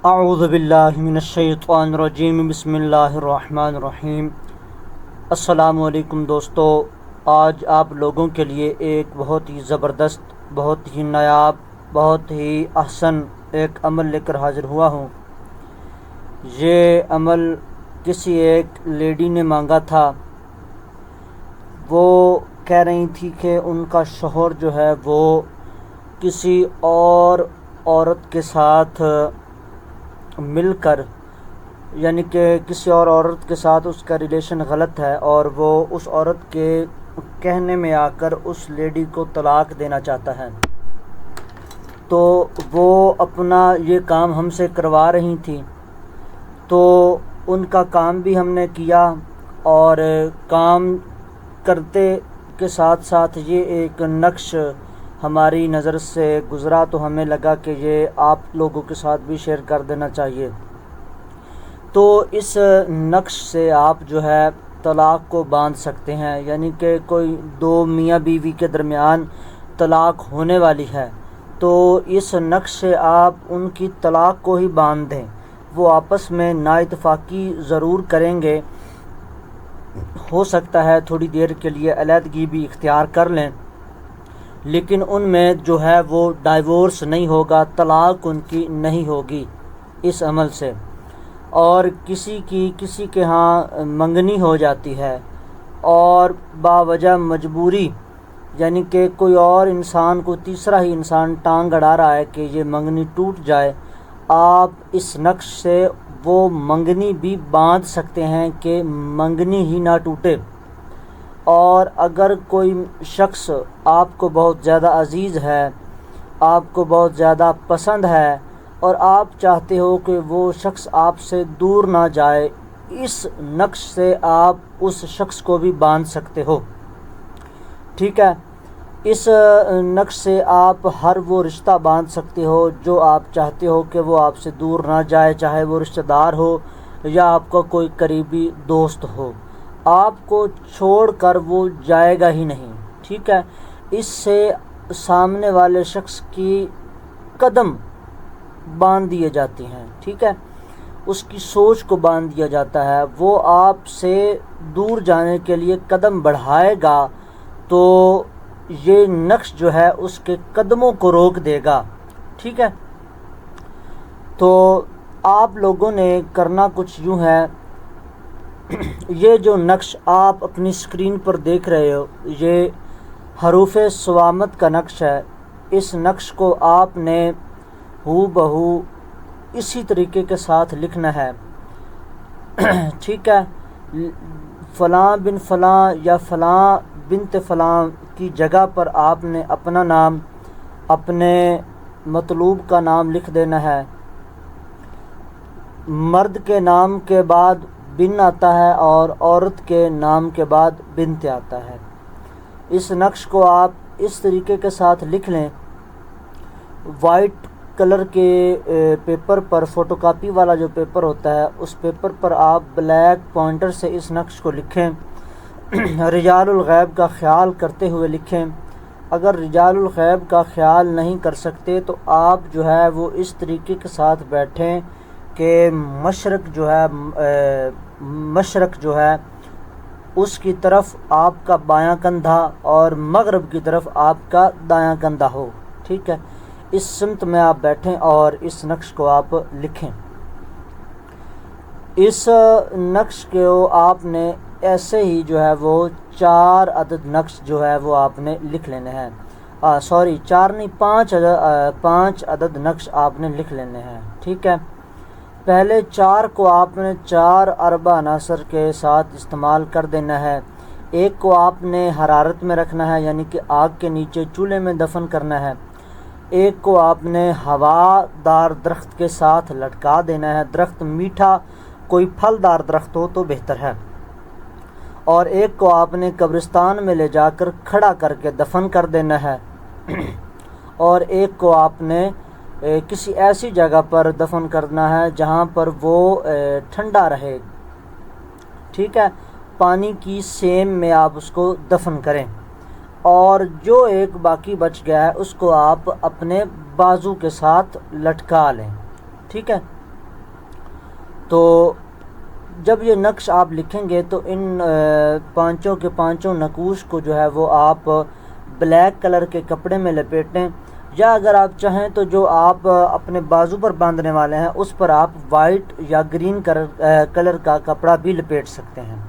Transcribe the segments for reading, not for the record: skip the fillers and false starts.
اعوذ باللہ من الشیطان الرجیم، بسم اللہ الرحمن الرحیم۔ السلام علیکم دوستو، آج آپ لوگوں کے لیے ایک بہت ہی زبردست، بہت ہی نایاب، بہت ہی احسن ایک عمل لے کر حاضر ہوا ہوں۔ یہ عمل کسی ایک لیڈی نے مانگا تھا۔ وہ کہہ رہی تھی کہ ان کا شوہر جو ہے وہ کسی اور عورت کے ساتھ مل کر، یعنی کہ کسی اور عورت کے ساتھ اس کا ریلیشن غلط ہے، اور وہ اس عورت کے کہنے میں آ کر اس لیڈی کو طلاق دینا چاہتا ہے۔ تو وہ اپنا یہ کام ہم سے کروا رہی تھی، تو ان کا کام بھی ہم نے کیا، اور کام کرتے کے ساتھ ساتھ یہ ایک نقش ہماری نظر سے گزرا، تو ہمیں لگا کہ یہ آپ لوگوں کے ساتھ بھی شیئر کر دینا چاہیے۔ تو اس نقش سے آپ جو ہے طلاق کو باندھ سکتے ہیں، یعنی کہ کوئی دو میاں بیوی کے درمیان طلاق ہونے والی ہے، تو اس نقش سے آپ ان کی طلاق کو ہی باندھ دیں۔ وہ آپس میں نا اتفاقی ضرور کریں گے، ہو سکتا ہے تھوڑی دیر کے لیے علیحدگی بھی اختیار کر لیں، لیکن ان میں جو ہے وہ ڈائیورس نہیں ہوگا، طلاق ان کی نہیں ہوگی اس عمل سے۔ اور کسی کے ہاں منگنی ہو جاتی ہے، اور باوجہ مجبوری، یعنی کہ کوئی اور انسان کو، تیسرا ہی انسان ٹانگ اڑا رہا ہے کہ یہ منگنی ٹوٹ جائے، آپ اس نقش سے وہ منگنی بھی باندھ سکتے ہیں کہ منگنی ہی نہ ٹوٹے۔ اور اگر کوئی شخص آپ کو بہت زیادہ عزیز ہے، آپ کو بہت زیادہ پسند ہے، اور آپ چاہتے ہو کہ وہ شخص آپ سے دور نہ جائے، اس نقش سے آپ اس شخص کو بھی باندھ سکتے ہو، ٹھیک ہے۔ اس نقش سے آپ ہر وہ رشتہ باندھ سکتے ہو جو آپ چاہتے ہو کہ وہ آپ سے دور نہ جائے، چاہے وہ رشتہ دار ہو یا آپ کا کوئی قریبی دوست ہو، آپ کو چھوڑ کر وہ جائے گا ہی نہیں، ٹھیک ہے۔ اس سے سامنے والے شخص کی قدم باندھ دیے جاتی ہیں، ٹھیک ہے، اس کی سوچ کو باندھ دیا جاتا ہے۔ وہ آپ سے دور جانے کے لیے قدم بڑھائے گا تو یہ نقش جو ہے اس کے قدموں کو روک دے گا، ٹھیک ہے۔ تو آپ لوگوں نے کرنا کچھ یوں ہے، یہ جو نقش آپ اپنی اسکرین پر دیکھ رہے ہو، یہ حروف صوامت کا نقش ہے۔ اس نقش کو آپ نے ہو بہو اسی طریقے کے ساتھ لکھنا ہے، ٹھیک ہے۔ فلاں بن فلاں یا فلاں بنت فلاں کی جگہ پر آپ نے اپنا نام، اپنے مطلوب کا نام لکھ دینا ہے۔ مرد کے نام کے بعد بن آتا ہے، اور عورت کے نام کے بعد بنت آتا ہے۔ اس نقش کو آپ اس طریقے کے ساتھ لکھ لیں۔ وائٹ کلر کے پیپر پر، فوٹو کاپی والا جو پیپر ہوتا ہے، اس پیپر پر آپ بلیک پوائنٹر سے اس نقش کو لکھیں۔ رجال الغیب کا خیال کرتے ہوئے لکھیں۔ اگر رجال الغیب کا خیال نہیں کر سکتے تو آپ جو ہے وہ اس طریقے کے ساتھ بیٹھیں کہ مشرق جو ہے اس کی طرف آپ کا بایاں کندھا، اور مغرب کی طرف آپ کا دایاں کندھا ہو، ٹھیک ہے۔ اس سمت میں آپ بیٹھیں اور اس نقش کو آپ لکھیں۔ اس نقش کو آپ نے ایسے ہی جو ہے وہ 4 عدد نقش جو ہے وہ آپ نے لکھ لینے ہیں، 4 نہیں 5 عدد نقش آپ نے لکھ لینے ہیں، ٹھیک ہے۔ پہلے 4 کو آپ نے 4 اربع عناصر کے ساتھ استعمال کر دینا ہے۔ ایک کو آپ نے حرارت میں رکھنا ہے، یعنی کہ آگ کے نیچے چولہے میں دفن کرنا ہے۔ ایک کو آپ نے ہوا دار درخت کے ساتھ لٹکا دینا ہے، درخت میٹھا کوئی پھلدار درخت ہو تو بہتر ہے۔ اور ایک کو آپ نے قبرستان میں لے جا کر کھڑا کر کے دفن کر دینا ہے، اور ایک کو آپ نے کسی ایسی جگہ پر دفن کرنا ہے جہاں پر وہ ٹھنڈا رہے، ٹھیک ہے۔ پانی کی سیم میں آپ اس کو دفن کریں، اور جو ایک باقی بچ گیا ہے اس کو آپ اپنے بازو کے ساتھ لٹکا لیں، ٹھیک ہے۔ تو جب یہ نقش آپ لکھیں گے تو ان پانچوں کے پانچوں نقوش کو جو ہے وہ آپ بلیک کلر کے کپڑے میں لپیٹیں، یا اگر آپ چاہیں تو جو آپ اپنے بازو پر باندھنے والے ہیں اس پر آپ وائٹ یا گرین کلر کا کپڑا بھی لپیٹ سکتے ہیں۔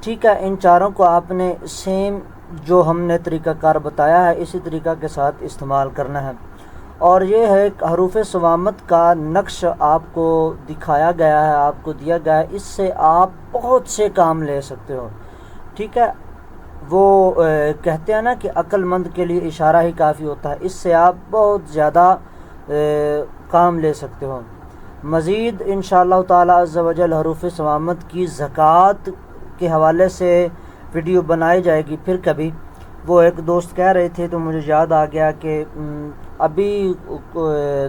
ٹھیک ہے، ان چاروں کو آپ نے سیم جو ہم نے طریقہ کار بتایا ہے اسی طریقہ کے ساتھ استعمال کرنا ہے، اور یہ ہے حروف صوامت کا نقش آپ کو دکھایا گیا ہے، آپ کو دیا گیا ہے، اس سے آپ بہت سے کام لے سکتے ہو۔ ٹھیک ہے، وہ کہتے ہیں نا کہ عقل مند کے لیے اشارہ ہی کافی ہوتا ہے، اس سے آپ بہت زیادہ کام لے سکتے ہو۔ مزید انشاءاللہ تعالی عز و جل حروف صوامت کی زکوٰۃ کے حوالے سے ویڈیو بنائی جائے گی پھر کبھی۔ وہ ایک دوست کہہ رہے تھے تو مجھے یاد آ گیا کہ ابھی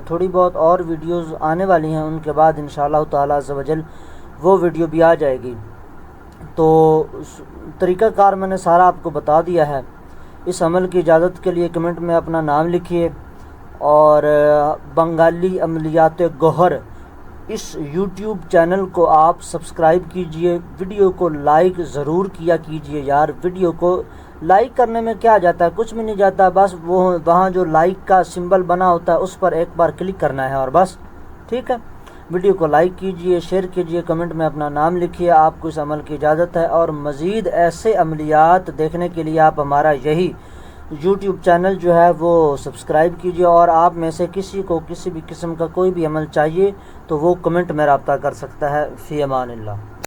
تھوڑی بہت اور ویڈیوز آنے والی ہیں، ان کے بعد انشاءاللہ تعالی عز و جل وہ ویڈیو بھی آ جائے گی۔ تو طریقہ کار میں نے سارا آپ کو بتا دیا ہے۔ اس عمل کی اجازت کے لیے کمنٹ میں اپنا نام لکھیے، اور بنگالی عملیات گوہر اس یوٹیوب چینل کو آپ سبسکرائب کیجئے، ویڈیو کو لائک ضرور کیا کیجئے یار۔ ویڈیو کو لائک کرنے میں کیا جاتا ہے، کچھ بھی نہیں جاتا، بس وہ وہاں جو لائک کا سمبل بنا ہوتا ہے اس پر ایک بار کلک کرنا ہے اور بس۔ ٹھیک ہے، ویڈیو کو لائک کیجئے، شیئر کیجئے، کمنٹ میں اپنا نام لکھیے، آپ کو اس عمل کی اجازت ہے۔ اور مزید ایسے عملیات دیکھنے کے لیے آپ ہمارا یہی یوٹیوب چینل جو ہے وہ سبسکرائب کیجئے، اور آپ میں سے کسی کو کسی بھی قسم کا کوئی بھی عمل چاہیے تو وہ کمنٹ میں رابطہ کر سکتا ہے۔ فی امان اللہ۔